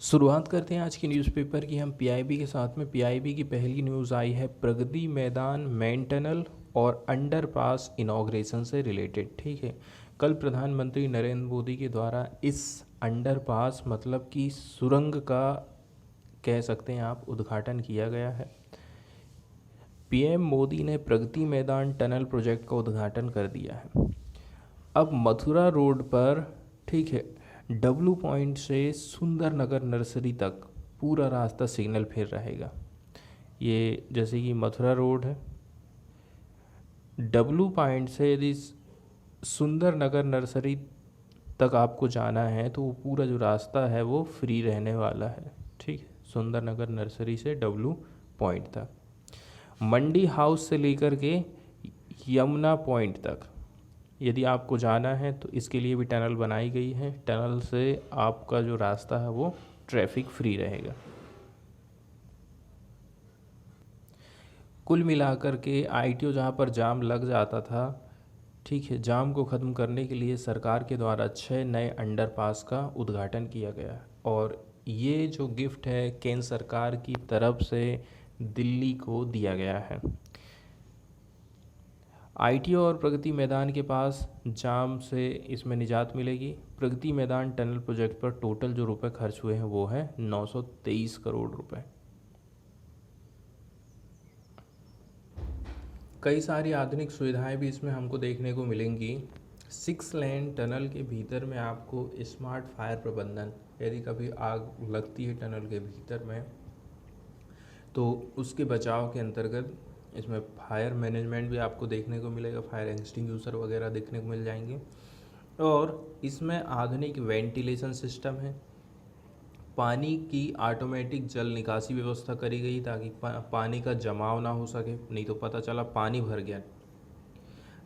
शुरुआत करते हैं आज की न्यूज़पेपर की हम पीआईबी के साथ में। पीआईबी की पहली न्यूज़ आई है प्रगति मैदान मेन टनल और अंडरपास इनॉग्रेशन से रिलेटेड। ठीक है, कल प्रधानमंत्री नरेंद्र मोदी के द्वारा इस अंडरपास मतलब कि सुरंग का कह सकते हैं आप उद्घाटन किया गया है। पीएम मोदी ने प्रगति मैदान टनल प्रोजेक्ट का उद्घाटन कर दिया है। अब मथुरा रोड पर, ठीक है, डब्लू पॉइंट से सुंदर नगर नर्सरी तक पूरा रास्ता सिग्नल फिर रहेगा। ये जैसे कि मथुरा रोड है, डब्लू पॉइंट से यदि सुंदर नगर नर्सरी तक आपको जाना है तो वो पूरा जो रास्ता है वो फ्री रहने वाला है। ठीक है, सुंदर नगर नर्सरी से डब्लू पॉइंट तक, मंडी हाउस से लेकर के यमुना पॉइंट तक यदि आपको जाना है तो इसके लिए भी टनल बनाई गई है। टनल से आपका जो रास्ता है वो ट्रैफिक फ्री रहेगा। कुल मिलाकर के आईटीओ जहाँ पर जाम लग जाता था, ठीक है, जाम को ख़त्म करने के लिए सरकार के द्वारा 6 नए अंडरपास का उद्घाटन किया गया और ये जो गिफ्ट है केंद्र सरकार की तरफ से दिल्ली को दिया गया है। आईटीओ और प्रगति मैदान के पास जाम से इसमें निजात मिलेगी। प्रगति मैदान टनल प्रोजेक्ट पर टोटल जो रुपए खर्च हुए हैं वो है 923 करोड़ रुपए। कई सारी आधुनिक सुविधाएं भी इसमें हमको देखने को मिलेंगी। 6 लेन टनल के भीतर में आपको स्मार्ट फायर प्रबंधन, यदि कभी आग लगती है टनल के भीतर में तो उसके बचाव के अंतर्गत इसमें फायर मैनेजमेंट भी आपको देखने को मिलेगा। फायर एक्सटिंग्विशर वगैरह देखने को मिल जाएंगे और इसमें आधुनिक वेंटिलेशन सिस्टम है। पानी की ऑटोमेटिक जल निकासी व्यवस्था करी गई ताकि पानी का जमाव ना हो सके, नहीं तो पता चला पानी भर गया।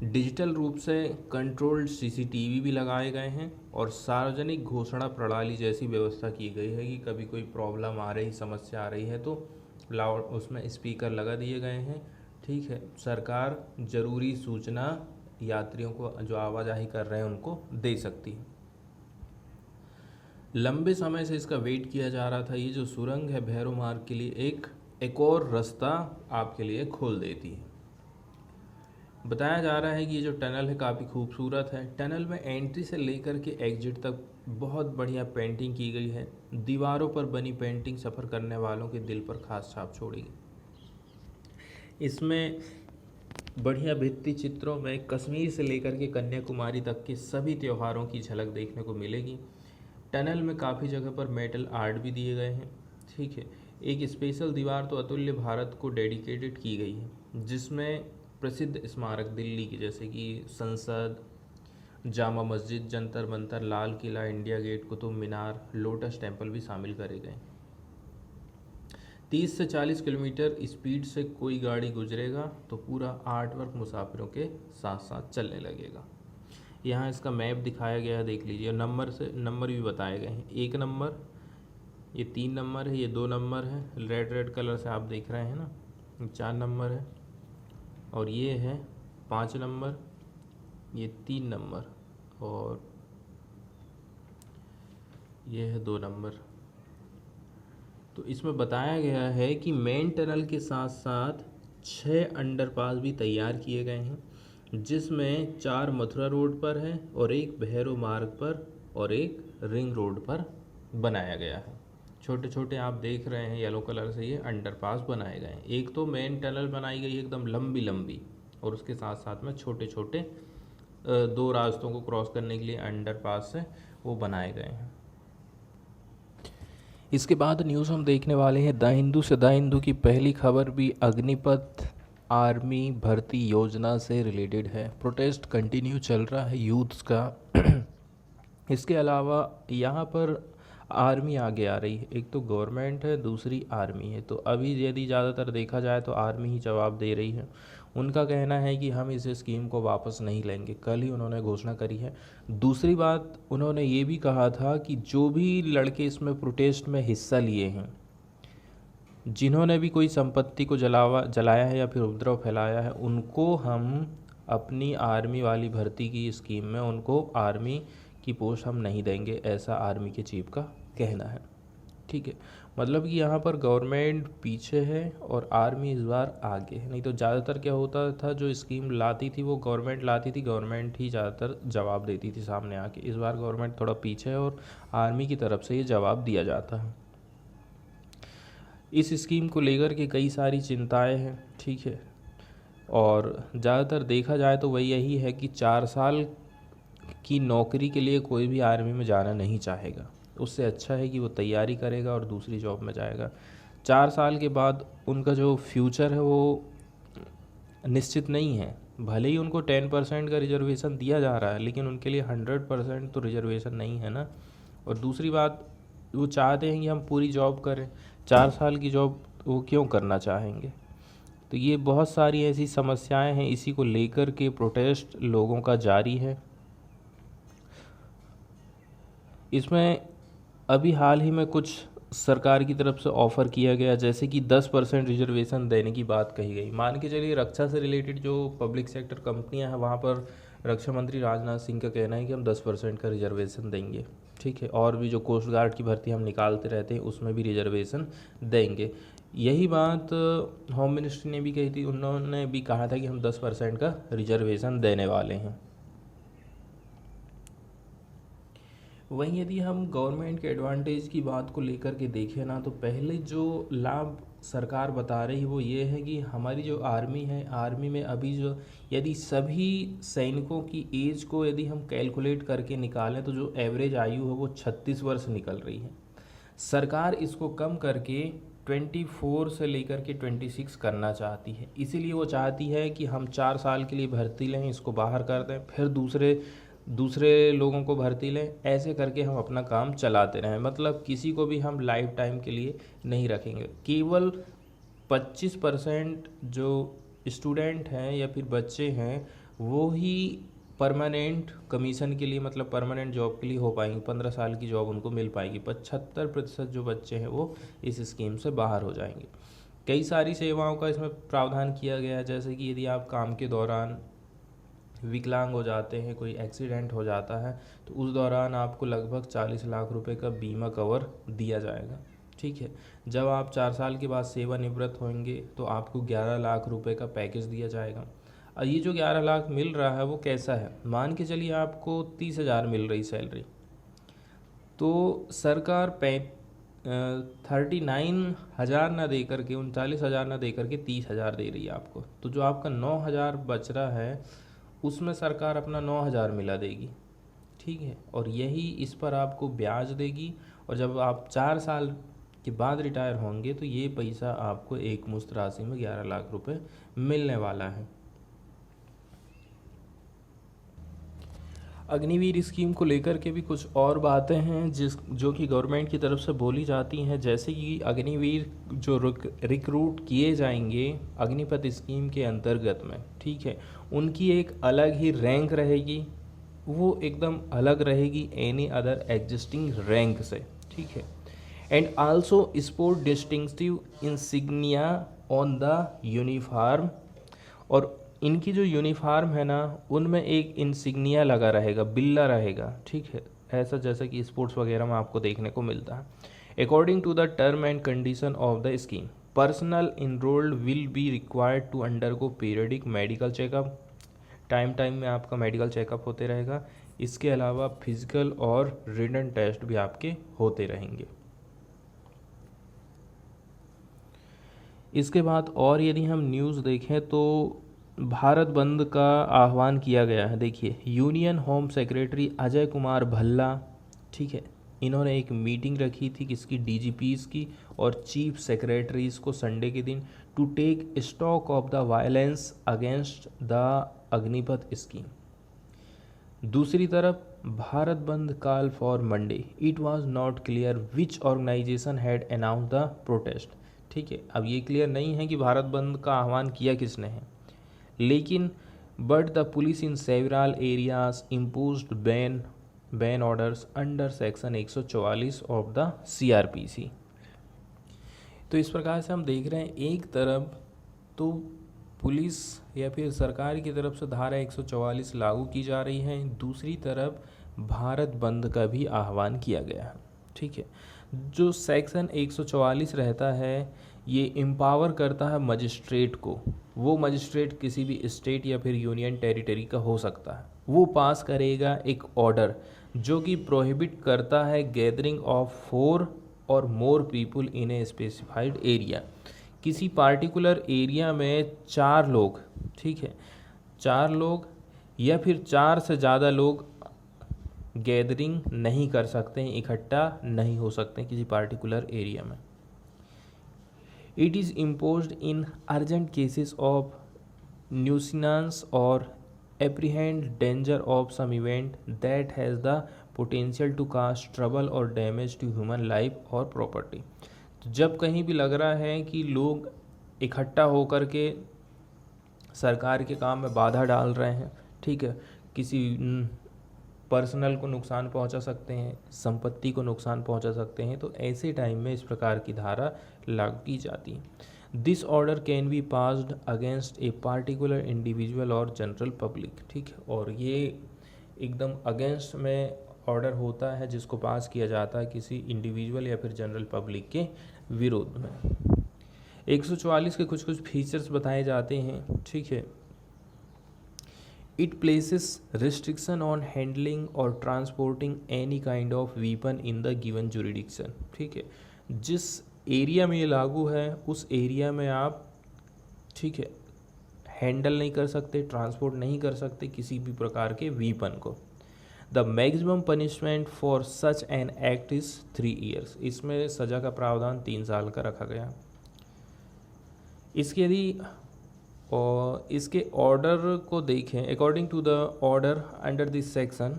डिजिटल रूप से कंट्रोल्ड सीसीटीवी भी लगाए गए हैं और सार्वजनिक घोषणा प्रणाली जैसी व्यवस्था की गई है कि कभी कोई प्रॉब्लम आ रही, समस्या आ रही है तो लाउड उसमें स्पीकर लगा दिए गए हैं। ठीक है, सरकार ज़रूरी सूचना यात्रियों को जो आवाजाही कर रहे हैं उनको दे सकती है। लंबे समय से इसका वेट किया जा रहा था। ये जो सुरंग है भैरव मार्ग के लिए एक और रास्ता आपके लिए खोल देती है। बताया जा रहा है कि ये जो टनल है काफ़ी खूबसूरत है। टनल में एंट्री से लेकर के एग्जिट तक बहुत बढ़िया पेंटिंग की गई है। दीवारों पर बनी पेंटिंग सफ़र करने वालों के दिल पर खास छाप छोड़ेगी। इसमें बढ़िया भित्ति चित्रों में कश्मीर से लेकर के कन्याकुमारी तक के सभी त्योहारों की झलक देखने को मिलेगी। टनल में काफ़ी जगह पर मेटल आर्ट भी दिए गए हैं। ठीक है, एक स्पेशल दीवार तो अतुल्य भारत को डेडिकेटेड की गई है जिसमें प्रसिद्ध स्मारक दिल्ली के जैसे कि संसद, Jama Masjid, Jantar Mantar, Lal Qila, India gate, Qutub Minar, lotus temple भी शामिल करे गए। 30 से 40 किलोमीटर स्पीड से कोई गाड़ी गुजरेगा तो पूरा आर्ट वर्क मुसाफिरों के साथ साथ चलने लगेगा। यहाँ इसका मैप दिखाया गया है, देख लीजिए। नंबर भी बताए गए हैं। 1 नंबर, ये 3 नंबर है, ये 2 नंबर है, रेड कलर से आप देख रहे हैं ना, 4 नंबर है और ये है 5 नंबर, ये 3 नंबर और ये है 2 नंबर। तो इसमें बताया गया है कि मेन टनल के साथ साथ 6 अंडरपास भी तैयार किए गए हैं जिसमें 4 मथुरा रोड पर है और 1 भैरव मार्ग पर और 1 रिंग रोड पर बनाया गया है। छोटे छोटे आप देख रहे हैं येलो कलर से ये अंडरपास बनाए गए हैं। एक तो मेन टनल बनाई गई है एकदम लंबी लंबी और उसके साथ साथ में छोटे छोटे 2 रास्तों को क्रॉस करने के लिए अंडरपास से वो बनाए गए हैं। इसके बाद न्यूज़ हम देखने वाले हैं द हिंदू से। द हिंदू की पहली खबर भी अग्निपथ आर्मी भर्ती योजना से रिलेटेड है। प्रोटेस्ट कंटिन्यू चल रहा है यूथ्स का। इसके अलावा यहाँ पर आर्मी आगे आ रही है। एक तो गवर्नमेंट है, दूसरी आर्मी है। तो अभी यदि ज़्यादातर देखा जाए तो आर्मी ही जवाब दे रही है। उनका कहना है कि हम इस स्कीम को वापस नहीं लेंगे, कल ही उन्होंने घोषणा करी है। दूसरी बात, उन्होंने ये भी कहा था कि जो भी लड़के इसमें प्रोटेस्ट में हिस्सा लिए हैं, जिन्होंने भी कोई संपत्ति को जलाया है या फिर उपद्रव फैलाया है, उनको हम अपनी आर्मी वाली भर्ती की स्कीम में उनको आर्मी की पोस्ट हम नहीं देंगे, ऐसा आर्मी के चीफ का कहना है। ठीक है, मतलब कि यहाँ पर गवर्नमेंट पीछे है और आर्मी इस बार आगे है। नहीं तो ज़्यादातर क्या होता था, जो स्कीम लाती थी वो गवर्नमेंट लाती थी, गवर्नमेंट ही ज़्यादातर जवाब देती थी सामने आके। इस बार गवर्नमेंट थोड़ा पीछे है और आर्मी की तरफ से ये जवाब दिया जाता है। इस स्कीम को लेकर के कई सारी चिंताएं हैं, ठीक है, और ज़्यादातर देखा जाए तो वही यही है कि 4 साल की नौकरी के लिए कोई भी आर्मी में जाना नहीं चाहेगा। उससे अच्छा है कि वो तैयारी करेगा और दूसरी जॉब में जाएगा। 4 साल के बाद उनका जो फ्यूचर है वो निश्चित नहीं है। भले ही उनको 10% का रिजर्वेशन दिया जा रहा है, लेकिन उनके लिए 100% तो रिजर्वेशन नहीं है ना। और दूसरी बात, वो चाहते हैं कि हम पूरी जॉब करें, 4 साल की जॉब वो क्यों करना चाहेंगे। तो ये बहुत सारी ऐसी समस्याएं हैं, इसी को लेकर के प्रोटेस्ट लोगों का जारी है। इसमें अभी हाल ही में कुछ सरकार की तरफ से ऑफ़र किया गया, जैसे कि 10% रिजर्वेशन देने की बात कही गई। मान के चलिए रक्षा से रिलेटेड जो पब्लिक सेक्टर कंपनियां हैं वहाँ पर रक्षा मंत्री राजनाथ सिंह का कहना है कि हम 10% का रिजर्वेशन देंगे, ठीक है। और भी जो कोस्ट गार्ड की भर्ती हम निकालते रहते हैं उसमें भी रिजर्वेशन देंगे। यही बात होम मिनिस्ट्री ने भी कही थी, उन्होंने भी कहा था कि हम 10% का रिजर्वेशन देने वाले हैं। वहीं यदि हम गवर्नमेंट के एडवांटेज की बात को लेकर के देखें ना, तो पहले जो लाभ सरकार बता रही है वो ये है कि हमारी जो आर्मी है, आर्मी में अभी जो यदि सभी सैनिकों की एज को यदि हम कैलकुलेट करके निकालें तो जो एवरेज आयु है वो 36 वर्ष निकल रही है। सरकार इसको कम करके 24 से लेकर के 26 करना चाहती है। इसीलिए वो चाहती है कि हम 4 साल के लिए भर्ती लें, इसको बाहर कर दें, फिर दूसरे लोगों को भर्ती लें, ऐसे करके हम अपना काम चलाते रहें। मतलब किसी को भी हम लाइफ टाइम के लिए नहीं रखेंगे। केवल 25% जो स्टूडेंट हैं या फिर बच्चे हैं वो ही परमानेंट कमीशन के लिए, मतलब परमानेंट जॉब के लिए हो पाएंगे, 15 साल की जॉब उनको मिल पाएगी। 75% जो बच्चे हैं वो इस स्कीम से बाहर हो जाएंगे। कई सारी सेवाओं का इसमें प्रावधान किया गया है, जैसे कि यदि आप काम के दौरान विकलांग हो जाते हैं, कोई एक्सीडेंट हो जाता है, तो उस दौरान आपको लगभग 40 लाख रुपए का बीमा कवर दिया जाएगा, ठीक है। जब आप 4 साल के बाद सेवानिवृत्त होंगे तो आपको 11 लाख रुपए का पैकेज दिया जाएगा। और ये जो 11 लाख मिल रहा है वो कैसा है, मान के चलिए आपको 30,000 मिल रही सैलरी, तो सरकार 39,000 ना दे करके, 39,000 ना दे करके 30,000 दे रही है आपको। तो जो आपका 9,000 बच रहा है उसमें सरकार अपना 9,000 मिला देगी, ठीक है। और यही इस पर आपको ब्याज देगी, और जब आप 4 साल के बाद रिटायर होंगे तो ये पैसा आपको एक मुश्त राशि में 11 लाख रुपए मिलने वाला है। अग्निवीर स्कीम को लेकर के भी कुछ और बातें हैं जो कि गवर्नमेंट की तरफ से बोली जाती हैं, जैसे कि अग्निवीर जो रिक्रूट किए जाएंगे अग्निपथ स्कीम के अंतर्गत में, ठीक है, उनकी एक अलग ही रैंक रहेगी, वो एकदम अलग रहेगी एनी अदर एग्जिस्टिंग रैंक से, ठीक है। And also sport distinctive insignia on the uniform, और इनकी जो यूनिफॉर्म है ना उनमें एक इंसिग्निया लगा रहेगा, बिल्ला रहेगा, ठीक है, ऐसा जैसा कि स्पोर्ट्स वगैरह में आपको देखने को मिलता है। According to the term and condition of the scheme, personal enrolled will be required to undergo periodic medical checkup, time time में आपका मेडिकल चेकअप होते रहेगा। इसके अलावा फिजिकल और रिटन टेस्ट भी आपके होते रहेंगे। इसके बाद और यदि हम न्यूज़ देखें तो भारत बंद का आह्वान किया गया है। देखिए, union home secretary Ajay Kumar Bhalla, ठीक है, इन्होंने एक मीटिंग रखी थी किसकी, डीजीपीज़ की और चीफ सेक्रेटरीज को संडे के दिन, to take stock of the violence against the Agnipath scheme. दूसरी तरफ Bharat bandh call for Monday, it was not clear which organization had announce the protest, ठीक है। अब ये क्लियर नहीं है कि भारत बंद का आह्वान किया किसने है, लेकिन but the police in several areas imposed ban orders under section 144 of the CrPC. तो इस प्रकार से हम देख रहे हैं, एक तरफ तो पुलिस या फिर सरकार की तरफ से धारा 144 लागू की जा रही है, दूसरी तरफ भारत बंद का भी आह्वान किया गया है, ठीक है। जो सेक्शन 144 रहता है ये एम्पावर करता है मजिस्ट्रेट को। वो मजिस्ट्रेट किसी भी स्टेट या फिर यूनियन टेरिटरी का हो सकता है। वो पास करेगा एक ऑर्डर जो कि प्रोहिबिट करता है गैदरिंग ऑफ 4 और more people in a specified area. किसी पार्टिकुलर एरिया में 4 लोग, ठीक है, 4 लोग या फिर 4 से ज़्यादा लोग गैदरिंग नहीं कर सकते हैं, इकट्ठा नहीं हो सकते किसी पार्टिकुलर एरिया में। It is imposed in urgent cases of nuisance और apprehend danger of some event that has the potential to cause trouble और डैमेज टू ह्यूमन लाइफ और प्रॉपर्टी। तो जब कहीं भी लग रहा है कि लोग इकट्ठा होकर के सरकार के काम में बाधा डाल रहे हैं, ठीक है, किसी पर्सनल को नुकसान पहुंचा सकते हैं, संपत्ति को नुकसान पहुंचा सकते हैं, तो ऐसे टाइम में इस प्रकार की धारा लागू की जाती है। This order can be passed against a particular individual और जनरल पब्लिक, ठीक है, और ये एकदम अगेंस्ट में ऑर्डर होता है जिसको पास किया जाता है किसी इंडिविजुअल या फिर जनरल पब्लिक के विरोध में। 144 के कुछ कुछ फीचर्स बताए जाते हैं, ठीक है। It places restriction on handling और transporting any kind of weapon in the given jurisdiction, ठीक है, जिस एरिया में ये लागू है उस एरिया में आप, ठीक है, हैंडल नहीं कर सकते, ट्रांसपोर्ट नहीं कर सकते किसी भी प्रकार के वीपन को। The maximum punishment for such an act is 3 years। इसमें सज़ा का प्रावधान 3 साल का रखा गया। इसके यदि और इसके ऑर्डर को देखें, according to the order under this section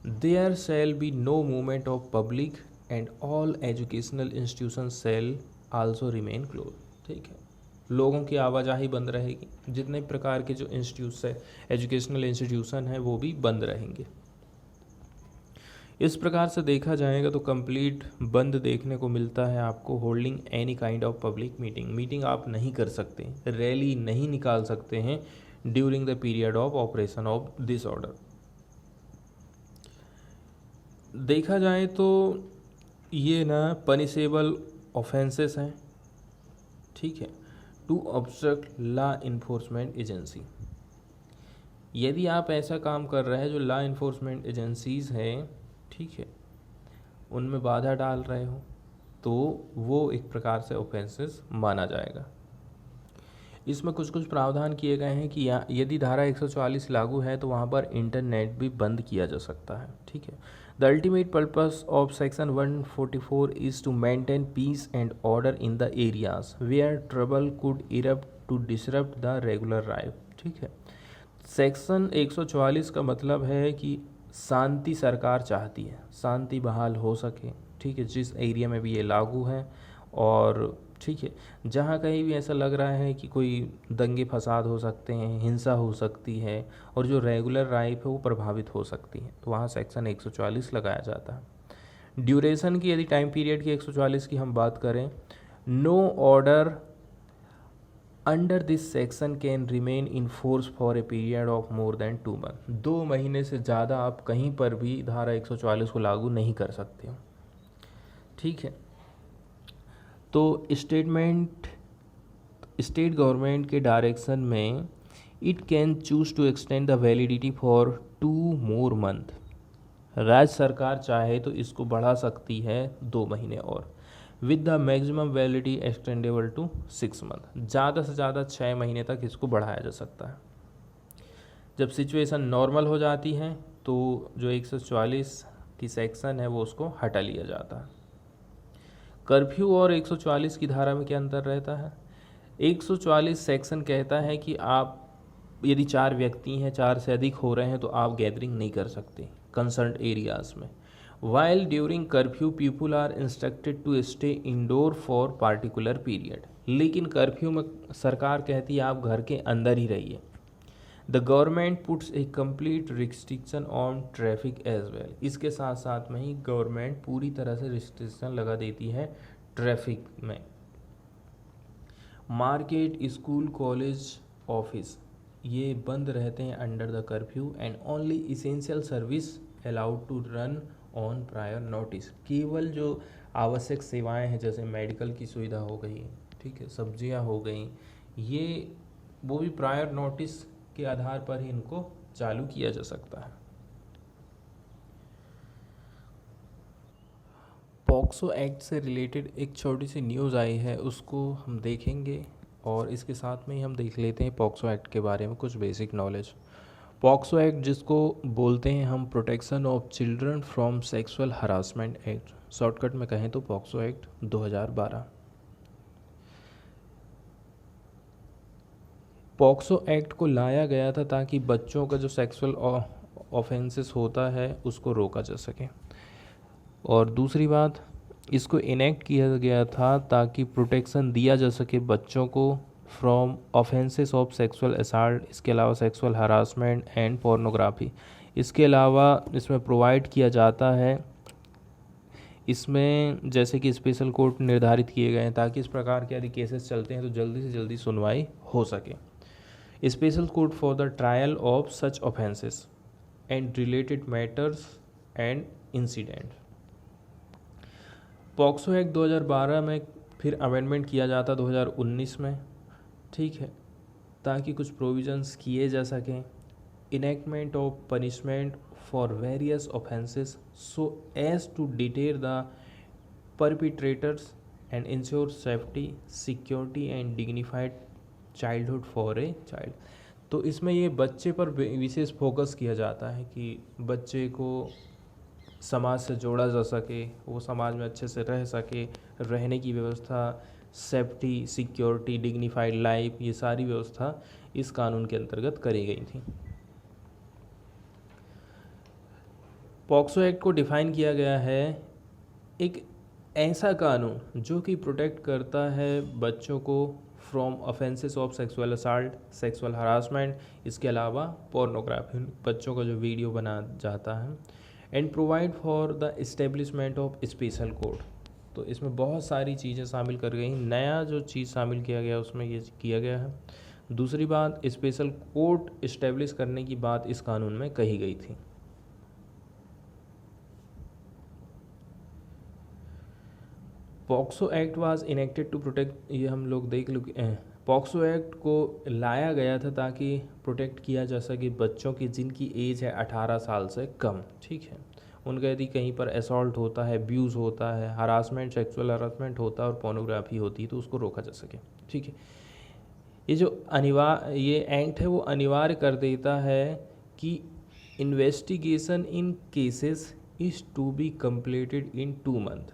there shall be no movement of public and all educational institution shall also remain close, ठीक है, लोगों की आवाजाही बंद रहेगी, जितने प्रकार के जो इंस्टीट्यूट्स है, एजुकेशनल इंस्टीट्यूशन है, वो भी बंद रहेंगे। इस प्रकार से देखा जाएगा तो कंप्लीट बंद देखने को मिलता है आपको। Holding any kind of public meeting आप नहीं कर सकते, रैली नहीं निकाल सकते हैं during the period of operation of this order. देखा जाए तो ये ना पनिशेबल ऑफेंसेस हैं, ठीक है, to obstruct law enforcement agency. यदि आप ऐसा काम कर रहे हैं जो लॉ इन्फोर्समेंट एजेंसीज़ हैं, ठीक है, उनमें बाधा डाल रहे हो तो वो एक प्रकार से ऑफेंसेस माना जाएगा। इसमें कुछ कुछ प्रावधान किए गए हैं कि यदि धारा 144 लागू है तो वहाँ पर इंटरनेट भी बंद किया जा सकता है, ठीक है। The ultimate purpose of section 144 is to maintain peace and order in the areas where trouble could erupt to disrupt the regular life, ठीक है। सेक्शन 144 का मतलब है कि शांति सरकार चाहती है, शांति बहाल हो सके, ठीक है, जिस एरिया में भी ये लागू है। और ठीक है, जहाँ कहीं भी ऐसा लग रहा है कि कोई दंगे फसाद हो सकते हैं, हिंसा हो सकती है और जो रेगुलर लाइफ है वो प्रभावित हो सकती है, तो वहाँ सेक्शन 144 लगाया जाता है। ड्यूरेशन की यदि टाइम पीरियड की 144 की हम बात करें, no order under this section can remain in force for a period of more than 2 months। 2 महीने से ज़्यादा आप कहीं पर भी धारा 144 को लागू नहीं कर सकते हो, ठीक है। तो स्टेट गवर्नमेंट के डायरेक्शन में it can choose to extend the validity for 2 more months। राज्य सरकार चाहे तो इसको बढ़ा सकती है 2 महीने और, with the maximum validity extendable to 6 months। ज़्यादा से ज़्यादा 6 महीने तक इसको बढ़ाया जा सकता है। जब सिचुएशन नॉर्मल हो जाती है तो जो 144 की सेक्शन है वो उसको हटा लिया जाता है। कर्फ्यू और 144 की धारा में क्या अंतर रहता है? 144 सेक्शन कहता है कि आप यदि 4 व्यक्ति हैं, 4 से अधिक हो रहे हैं तो आप गैदरिंग नहीं कर सकते कंसर्न एरियाज़ में। While during curfew people are instructed to stay indoor for particular period. लेकिन कर्फ्यू में सरकार कहती है आप घर के अंदर ही रहिए। The government puts a complete restriction on traffic as well. इसके साथ साथ में ही गवर्नमेंट पूरी तरह से रिस्ट्रिक्शन लगा देती है ट्रैफिक में। मार्केट, स्कूल, कॉलेज, ऑफिस ये बंद रहते हैं under the curfew and only essential service allowed to run on prior notice. केवल जो आवश्यक सेवाएं हैं जैसे मेडिकल की सुविधा हो गई, ठीक है, सब्जियां हो गई, ये वो भी प्रायर नोटिस के आधार पर ही इनको चालू किया जा सकता है। पॉक्सो एक्ट से रिलेटेड एक छोटी सी न्यूज़ आई है, उसको हम देखेंगे और इसके साथ में ही हम देख लेते हैं पॉक्सो एक्ट के बारे में कुछ बेसिक नॉलेज। पॉक्सो एक्ट, जिसको बोलते हैं हम protection of children from sexual harassment act, shortcut में कहें तो पॉक्सो एक्ट 2012। पॉक्सो एक्ट को लाया गया था ताकि बच्चों का जो सेक्सुअल ऑफेंसेस होता है उसको रोका जा सके। और दूसरी बात, इसको इनेक्ट किया गया था ताकि प्रोटेक्शन दिया जा सके बच्चों को from offences of sexual assault, इसके अलावा सेक्सुअल हरासमेंट एंड पोर्नोग्राफी। इसके अलावा इसमें प्रोवाइड किया जाता है, इसमें जैसे कि स्पेशल कोर्ट निर्धारित किए गए हैं ताकि इस प्रकार के यदि केसेस चलते हैं तो जल्दी से जल्दी सुनवाई हो सके। Special court for the trial of such offences and related matters and incident. POCSO act 2012 में फिर अमेंडमेंट किया जाता 2019 में, ठीक है, ताकि कुछ प्रोविजंस किए जा सकें। Enactment of punishment for various offences so as to deter the perpetrators and ensure safety, security and dignified childhood for a child. तो इसमें ये बच्चे पर विशेष फोकस किया जाता है कि बच्चे को समाज से जोड़ा जा सके, वो समाज में अच्छे से रह सके, रहने की व्यवस्था, सेफ्टी, सिक्योरिटी, डिग्निफाइड लाइफ, ये सारी व्यवस्था इस कानून के अंतर्गत करी गई थी। पॉक्सो एक्ट को डिफाइन किया गया है एक ऐसा कानून जो कि प्रोटेक्ट करता है बच्चों को from offences of sexual assault, sexual harassment, इसके अलावा पोर्नोग्राफी, बच्चों का जो वीडियो बना जाता है, and provide for the establishment of special court. तो इसमें बहुत सारी चीज़ें शामिल कर गई। नया जो चीज़ शामिल किया गया उसमें ये किया गया है। दूसरी बात, स्पेशल कोर्ट इस्टेब्लिश करने की बात इस कानून में कही गई थी। POCSO act was enacted to protect, ये हम लोग देख लो। पॉक्सो एक्ट को लाया गया था ताकि प्रोटेक्ट किया जा सके बच्चों की जिनकी एज है 18 साल से कम, ठीक है। उनका यदि कहीं पर असॉल्ट होता है, अब्यूज़ होता है, हरासमेंट, सेक्सुअल हरासमेंट होता है और पोर्नोग्राफी होती है तो उसको रोका जा सके, ठीक है। ये जो ये एक्ट है वो अनिवार्य कर देता है कि investigation in cases is to be completed in 2 month.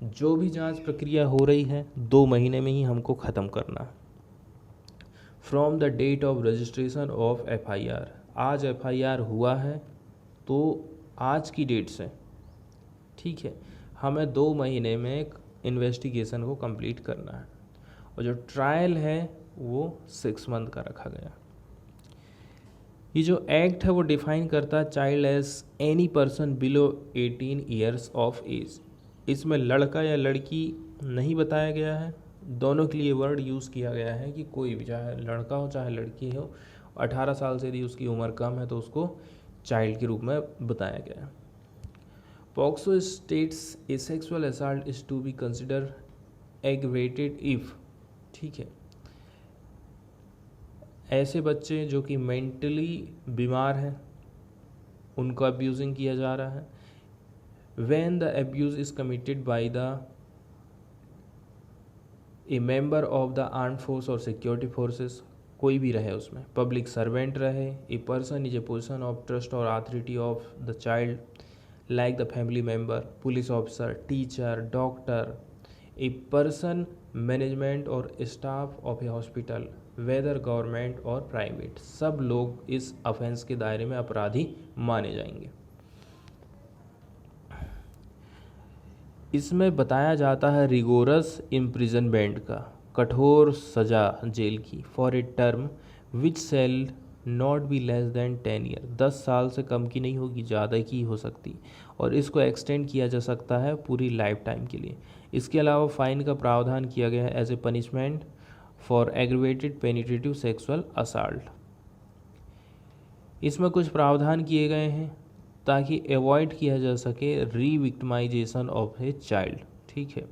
जो भी जांच प्रक्रिया हो रही है 2 महीने में ही हमको ख़त्म करना। From the date of registration of FIR, आज FIR हुआ है तो आज की डेट से, ठीक है, हमें 2 महीने में इन्वेस्टिगेशन को कंप्लीट करना है। और जो ट्रायल है वो 6 मंथ का रखा गया। ये जो एक्ट है वो डिफाइन करता है child as any person below 18 years of age. इसमें लड़का या लड़की नहीं बताया गया है, दोनों के लिए वर्ड यूज़ किया गया है कि कोई भी, चाहे लड़का हो चाहे लड़की हो, 18 साल से यदि उसकी उम्र कम है तो उसको चाइल्ड के रूप में बताया गया है। POCSO states a sexual assault is to be consider aggravated if, ठीक है, ऐसे बच्चे जो कि मेंटली बीमार हैं उनको अब्यूजिंग किया जा रहा है। When the abuse is committed by a member of the armed force or security forces, कोई भी रहे उसमें, पब्लिक सर्वेंट रहे, a person is a position of trust और authority of the child like the family member, police officer, teacher, doctor, a person, management और staff of a hospital, whether government और private, सब लोग इस offence के दायरे में अपराधी माने जाएंगे। इसमें बताया जाता है रिगोरस इम्प्रिजनमेंट का, कठोर सजा जेल की, for a term which shall not be less than 10 year, 10 साल से कम की नहीं होगी, ज़्यादा की हो सकती, और इसको एक्सटेंड किया जा सकता है पूरी लाइफ टाइम के लिए। इसके अलावा फ़ाइन का प्रावधान किया गया है as a punishment for aggravated penetrative sexual assault. इसमें कुछ प्रावधान किए गए हैं ताकि अवॉइड किया जा सके रीविक्टिमाइजेशन ऑफ ए चाइल्ड। ठीक है।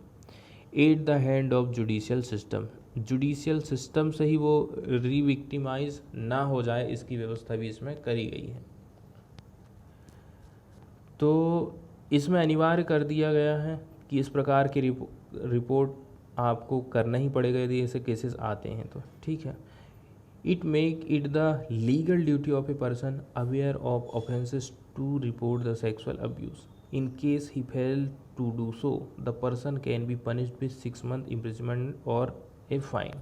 At the hand of judicial system, judicial system से ही वो रीविक्टिमाइज ना हो जाए, इसकी व्यवस्था भी इसमें करी गई है। तो इसमें अनिवार्य कर दिया गया है कि इस प्रकार की रिपोर्ट आपको करना ही पड़ेगा यदि ऐसे केसेस आते हैं तो, ठीक है। It make it the legal duty of a person aware of offences to report the sexual abuse. In case he failed to do so, the person can be punished with 6 months imprisonment or a fine।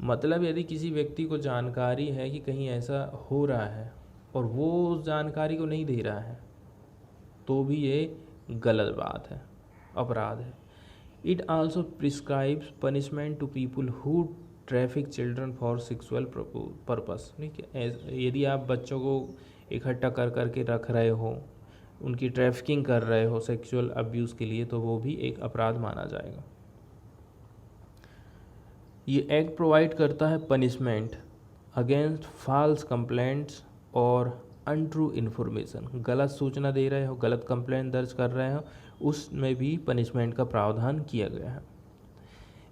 मतलब यदि किसी व्यक्ति को जानकारी है कि कहीं ऐसा हो रहा है और वो उस जानकारी को नहीं दे रहा है तो भी ये गलत बात है, अपराध है। It also prescribes punishment to people who traffic children for sexual purpose. ठीक है, यदि आप बच्चों को इकट्ठा कर करके रख रहे हो, उनकी ट्रैफिकिंग कर रहे हो सेक्सुअल अब्यूज़ के लिए, तो वो भी एक अपराध माना जाएगा। ये एक्ट प्रोवाइड करता है पनिशमेंट अगेंस्ट फॉल्स कंप्लेंट्स और अनट्रू इन्फॉर्मेशन। गलत सूचना दे रहे हो, गलत कंप्लेंट दर्ज कर रहे हो, उसमें भी पनिशमेंट का प्रावधान किया गया है।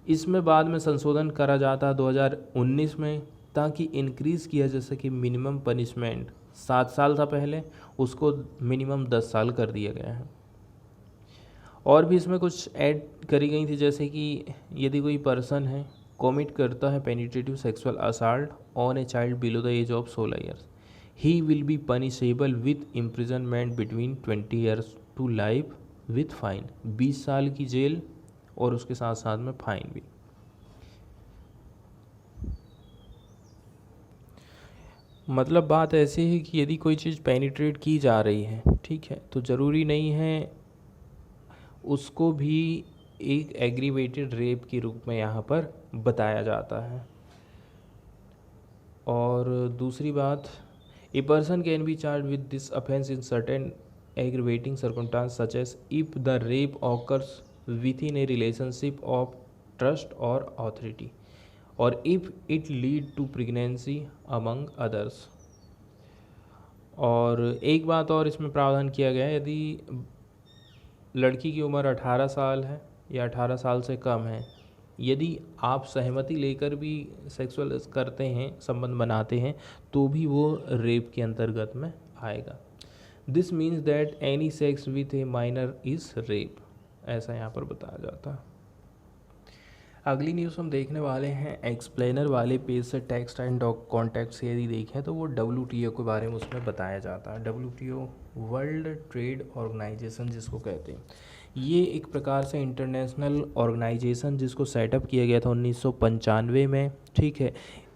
इसमें बाद में संशोधन करा जाता है 2019 में, ताकि इंक्रीज़ किया जा सके मिनिमम पनिशमेंट। 7 साल था पहले, उसको मिनिमम 10 साल कर दिया गया है। और भी इसमें कुछ ऐड करी गई थी, जैसे कि यदि कोई पर्सन है कॉमिट करता है penetrative sexual assault on a child below the age of 16 years, he will be punishable with imprisonment between 20 years to life with fine. 20 साल की जेल और उसके साथ साथ में फाइन भी। मतलब बात ऐसी है कि यदि कोई चीज़ पेनिट्रेट की जा रही है, ठीक है, तो ज़रूरी नहीं है उसको भी एक एग्रीवेटेड रेप के रूप में यहाँ पर बताया जाता है। और दूसरी बात, a person can be charge with this offence in certain aggravating circumstance such as if the rape occurs with in a relationship of trust or authority or if it lead to pregnancy among others. और एक बात और इसमें प्रावधान किया गया है, यदि लड़की की उम्र 18 साल है या 18 साल से कम है, यदि आप सहमति लेकर भी सेक्सुअल करते हैं, संबंध बनाते हैं, तो भी वो रेप के अंतर्गत में आएगा। This means that any sex with A minor is rape, ऐसा यहाँ पर बताया जाता है। अगली न्यूज़ हम देखने वाले हैं एक्सप्लेनर वाले पेज से। टेक्स्ट एंड कॉन्टेक्ट से यदि देखें तो वो WTO के बारे में उसमें बताया जाता है। WTO वर्ल्ड ट्रेड ऑर्गेनाइजेशन जिसको कहते हैं, ये एक प्रकार से इंटरनेशनल ऑर्गेनाइजेशन जिसको सेटअप किया गया था 1995 में, ठीक है।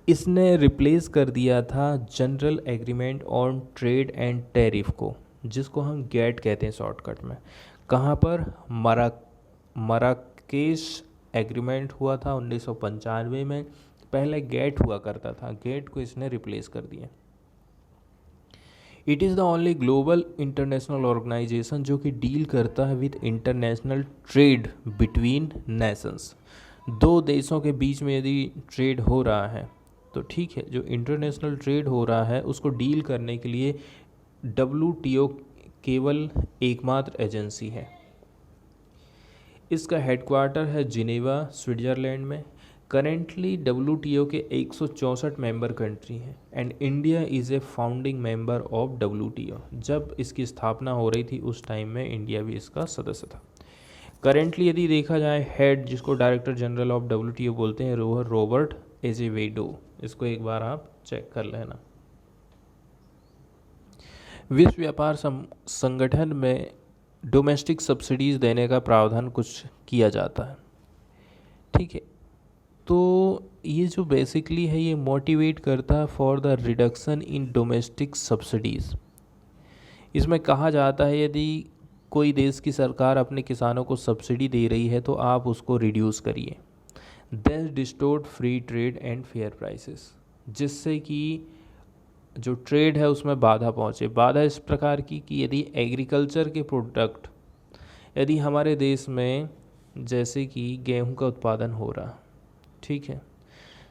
इसने रिप्लेस कर दिया था general agreement on trade and tariff को, जिसको हम गेट कहते हैं शॉर्टकट में। कहाँ पर? मराकेश एग्रीमेंट हुआ था 1995 में। पहले गेट हुआ करता था, गेट को इसने रिप्लेस कर दिया। It is the only global international organization जो कि डील करता है with international trade between nations. दो देशों के बीच में यदि ट्रेड हो रहा है तो ठीक है, जो इंटरनेशनल ट्रेड हो रहा है उसको डील करने के लिए WTO केवल एकमात्र एजेंसी है। इसका हेडक्वार्टर है जिनेवा, स्विट्ज़रलैंड में। करेंटली WTO के 164 मेंबर कंट्री हैं and India is a founding member of WTO। जब इसकी स्थापना हो रही थी उस टाइम में इंडिया भी इसका सदस्य था। करेंटली यदि देखा जाए, हेड जिसको डायरेक्टर जनरल ऑफ WTO बोलते हैं, रॉबर्ट एजेवेडो। इसको एक बार आप चेक कर लेना। विश्व व्यापार संगठन में डोमेस्टिक सब्सिडीज़ देने का प्रावधान कुछ किया जाता है, ठीक है। तो ये जो बेसिकली है, ये मोटिवेट करता है for the reduction in domestic subsidies. इसमें कहा जाता है यदि कोई देश की सरकार अपने किसानों को सब्सिडी दे रही है तो आप उसको रिड्यूस करिए। Then distorted free trade and fair prices, जिससे कि जो ट्रेड है उसमें बाधा पहुँचे। बाधा इस प्रकार की कि यदि एग्रीकल्चर के प्रोडक्ट, यदि हमारे देश में जैसे कि गेहूं का उत्पादन हो रहा, ठीक है,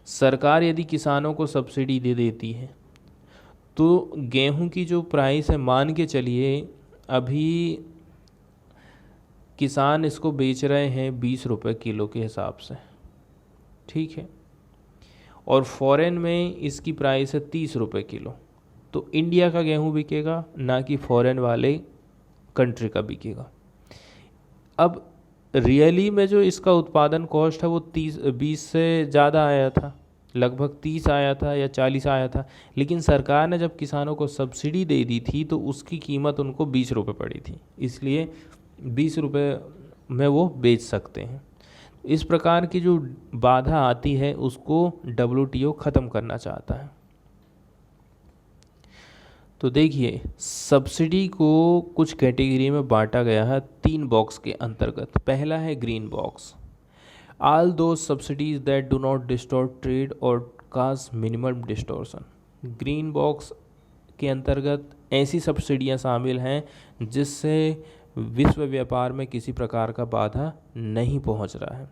सरकार यदि किसानों को सब्सिडी दे देती है तो गेहूं की जो प्राइस है, मान के चलिए अभी किसान इसको बेच रहे हैं 20 रुपये किलो के हिसाब से, ठीक है, और फॉरेन में इसकी प्राइस है 30 रुपये किलो। तो इंडिया का गेहूं बिकेगा, ना कि फॉरेन वाले कंट्री का बिकेगा। अब रियली में जो इसका उत्पादन कॉस्ट है वो 20 से ज़्यादा आया था, लगभग 30 आया था या 40 आया था, लेकिन सरकार ने जब किसानों को सब्सिडी दे दी थी तो उसकी कीमत उनको 20 रुपये पड़ी थी, इसलिए 20 रुपये में वो बेच सकते हैं। इस प्रकार की जो बाधा आती है उसको WTO ख़त्म करना चाहता है। तो देखिए, सब्सिडी को कुछ कैटेगरी में बांटा गया है 3 बॉक्स के अंतर्गत। पहला है green box, all do subsidies that do not distort trade और काज मिनिमम डिस्टॉर्शन। ग्रीन बॉक्स के अंतर्गत ऐसी सब्सिडियां शामिल हैं जिससे विश्व व्यापार में किसी प्रकार का बाधा नहीं पहुंच रहा है।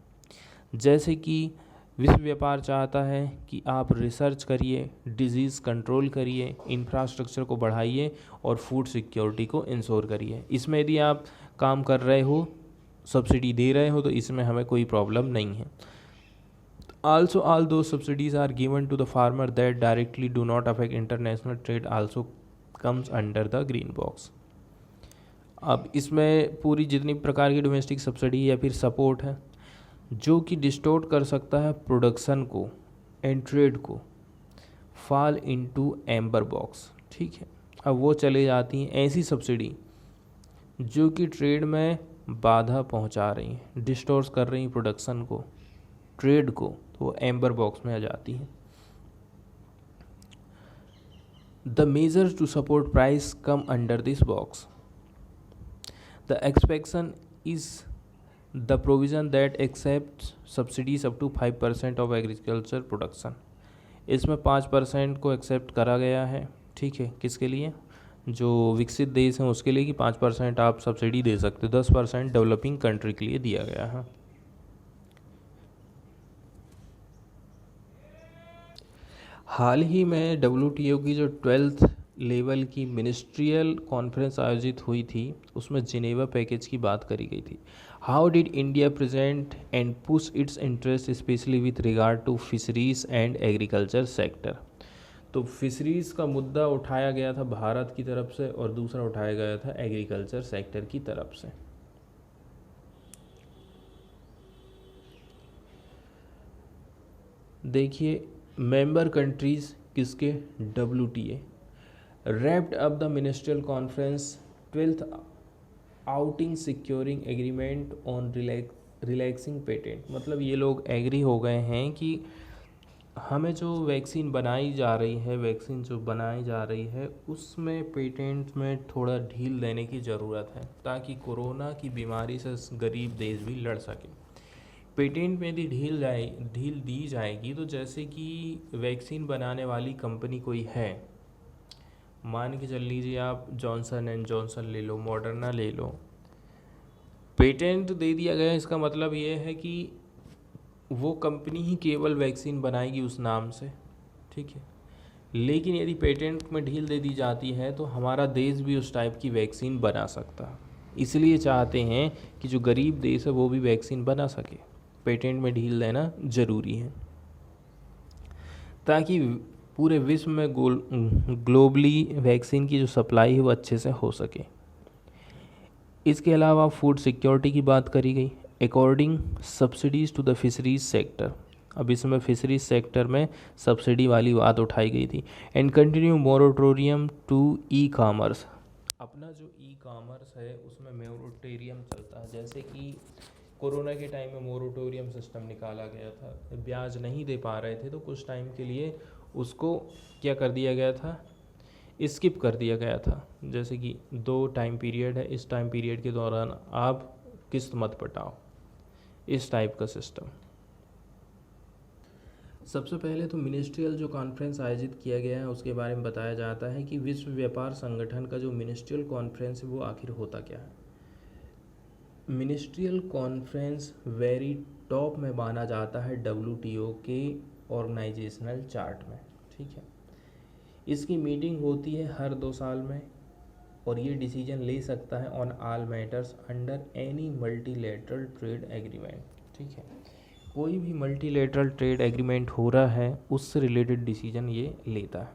जैसे कि विश्व व्यापार चाहता है कि आप रिसर्च करिए, डिजीज़ कंट्रोल करिए, इंफ्रास्ट्रक्चर को बढ़ाइए और फूड सिक्योरिटी को इंश्योर करिए। इसमें यदि आप काम कर रहे हो, सब्सिडी दे रहे हो, तो इसमें हमें कोई प्रॉब्लम नहीं है। Also all do subsidies are given to the farmer that directly do not affect international trade also comes under the green box. अब इसमें पूरी जितनी प्रकार की डोमेस्टिक सब्सिडी या फिर सपोर्ट है जो कि डिस्टोर्ट कर सकता है प्रोडक्शन को एंड ट्रेड को, फॉल इनटू एम्बर बॉक्स, ठीक है। अब वो चले जाती हैं ऐसी सब्सिडी जो कि ट्रेड में बाधा पहुंचा रही हैं, डिस्टोर्ट कर रही हैं प्रोडक्शन को, ट्रेड को, तो वो एम्बर बॉक्स में आ जाती हैं। The measures to support price come under this box. The expectation is the provision that accepts subsidies up to 5% of agriculture production। इसमें 5% को एक्सेप्ट करा गया है, ठीक है, किसके लिए? जो विकसित देश हैं उसके लिए, कि 5% आप सब्सिडी दे सकते हो, 10% डेवलपिंग कंट्री के लिए दिया गया है। हाल ही में WTO की जो 12th लेवल की मिनिस्ट्रियल कॉन्फ्रेंस आयोजित हुई थी उसमें जिनेवा पैकेज की बात करी गई थी। How did India present and push its interest specially with regard to fisheries and agriculture sector. तो फिशरीज का मुद्दा उठाया गया था भारत की तरफ से और दूसरा उठाया गया था एग्रीकल्चर सेक्टर की तरफ से। देखिए, मेंबर कंट्रीज किसके? WTA wrapped up the ministerial conference 12th outing securing agreement on relaxing patent। मतलब ये लोग एग्री हो गए हैं कि हमें जो वैक्सीन बनाई जा रही है, वैक्सीन जो बनाई जा रही है उसमें पेटेंट में थोड़ा ढील देने की ज़रूरत है ताकि कोरोना की बीमारी से गरीब देश भी लड़ सके। पेटेंट में यदि ढील दी जाएगी तो जैसे कि वैक्सीन बनाने वाली कंपनी कोई है, मान के चल लीजिए आप जॉनसन एंड जॉनसन ले लो, मॉडर्ना ले लो, पेटेंट दे दिया गया, इसका मतलब ये है कि वो कंपनी ही केवल वैक्सीन बनाएगी उस नाम से, ठीक है। लेकिन यदि पेटेंट में ढील दे दी जाती है तो हमारा देश भी उस टाइप की वैक्सीन बना सकता है। इसलिए चाहते हैं कि जो गरीब देश है वो भी वैक्सीन बना सके, पेटेंट में ढील देना ज़रूरी है ताकि पूरे विश्व में ग्लोबली वैक्सीन की जो सप्लाई है वो अच्छे से हो सके। इसके अलावा फूड सिक्योरिटी की बात करी गई। According subsidies to the fisheries sector, अब इसमें फिशरीज सेक्टर में सब्सिडी वाली बात उठाई गई थी। And continue moratorium to e-commerce, अपना जो ई-कॉमर्स है उसमें मोरेटोरियम चलता है। जैसे कि कोरोना के टाइम में मोरेटोरियम सिस्टम निकाला गया था, ब्याज नहीं दे पा रहे थे तो कुछ टाइम के लिए उसको क्या कर दिया गया था, स्किप कर दिया गया था। जैसे कि 2 टाइम पीरियड है, इस टाइम पीरियड के दौरान आप किस्त मत पटाओ, इस टाइप का सिस्टम। सबसे पहले तो मिनिस्ट्रियल जो कॉन्फ्रेंस आयोजित किया गया है उसके बारे में बताया जाता है कि विश्व व्यापार संगठन का जो मिनिस्ट्रियल कॉन्फ्रेंस है वो आखिर होता क्या है। मिनिस्ट्रियल कॉन्फ्रेंस वेरी टॉप में माना जाता है WTO के ऑर्गेनाइजेशनल चार्ट में, ठीक है। इसकी मीटिंग होती है हर 2 साल में और ये डिसीजन ले सकता है on all matters under any multilateral trade agreement. ठीक है, कोई भी मल्टीलेटरल ट्रेड एग्रीमेंट हो रहा है उससे रिलेटेड डिसीजन ये लेता है।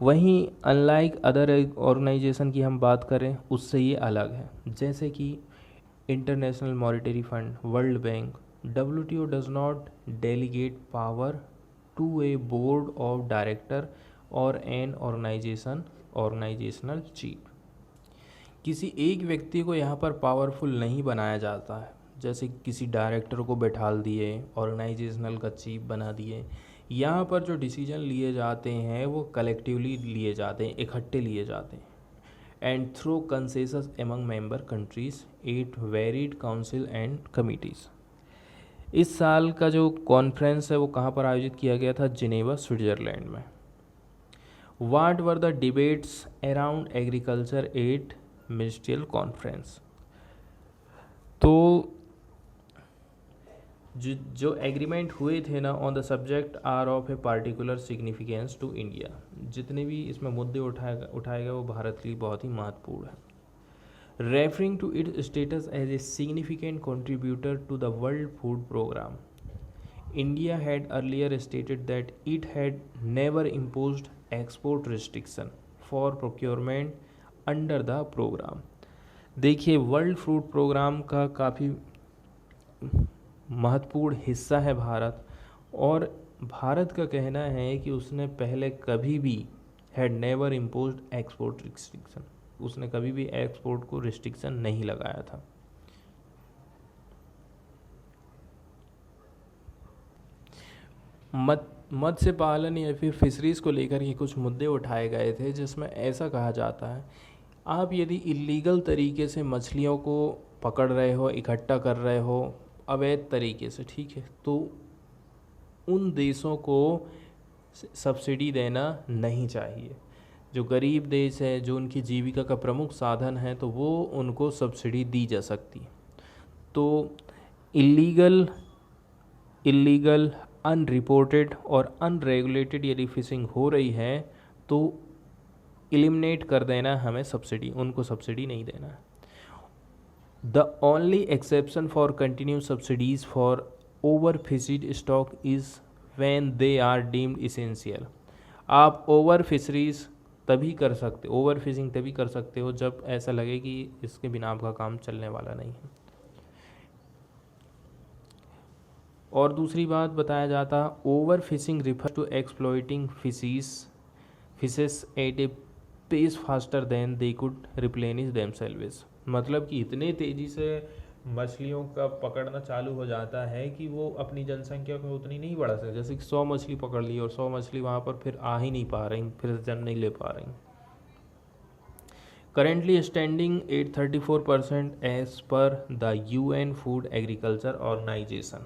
वहीं अनलाइक अदर ऑर्गेनाइजेशन की हम बात करें उससे ये अलग है, जैसे कि International Monetary Fund, World Bank, WTO does not delegate power to a board of director or an organizational chief. किसी एक व्यक्ति को यहाँ पर पावरफुल नहीं बनाया जाता है, जैसे किसी डायरेक्टर को बैठाल दिए, ऑर्गेनाइजेशनल का चीफ बना दिए। यहाँ पर जो डिसीजन लिए जाते हैं वो कलेक्टिवली लिए जाते हैं, इकट्ठे लिए जाते हैं। And through consensus among member countries at varied council and committees. इस साल का जो कॉन्फ्रेंस है वो कहाँ पर आयोजित किया गया था? जिनेवा, स्विट्ज़रलैंड में। What were the debates around agriculture at ministerial conference? तो जो एग्रीमेंट हुए थे ना on the subject are of a particular significance to India, जितने भी इसमें मुद्दे उठाए गए वो भारत के लिए बहुत ही महत्वपूर्ण है। Referring to its status as a significant contributor to the World Food Programme, India had earlier stated that it had never imposed export restriction for procurement under the program। देखिए, वर्ल्ड फूड प्रोग्राम का काफ़ी महत्वपूर्ण हिस्सा है भारत, और भारत का कहना है कि उसने पहले कभी भी had never imposed export restriction, उसने कभी भी एक्सपोर्ट को रिस्ट्रिक्शन नहीं लगाया था। मत्स्य पालन या फिर फिशरीज़ को लेकर के कुछ मुद्दे उठाए गए थे, जिसमें ऐसा कहा जाता है, आप यदि इलीगल तरीके से मछलियों को पकड़ रहे हो, इकट्ठा कर रहे हो अवैध तरीके से, ठीक है, तो उन देशों को सब्सिडी देना नहीं चाहिए। जो गरीब देश है, जो उनकी जीविका का प्रमुख साधन है, तो वो उनको सब्सिडी दी जा सकती है। तो इलीगल अनरिपोर्टेड और अनरेगुलेटेड यदि फिशिंग हो रही है तो एलिमिनेट कर देना हमें सब्सिडी, उनको सब्सिडी नहीं देना है। The only exception for continue subsidies for over fished stock is when they are deemed essential. आप ओवर फिशरीज तभी कर सकते, ओवर फिशिंग तभी कर सकते हो जब ऐसा लगे कि इसके बिना आपका काम चलने वाला नहीं है। और दूसरी बात बताया जाता, over fishing refer to exploiting fishes at a pace faster than they could replenish themselves. मतलब कि इतने तेज़ी से मछलियों का पकड़ना चालू हो जाता है कि वो अपनी जनसंख्या को उतनी नहीं बढ़ा सकते। जैसे कि 100 मछली पकड़ ली और 100 मछली वहाँ पर फिर आ ही नहीं पा रही, फिर जन्म नहीं ले पा रही। Currently standing at 34% as per the UN food agriculture organisation.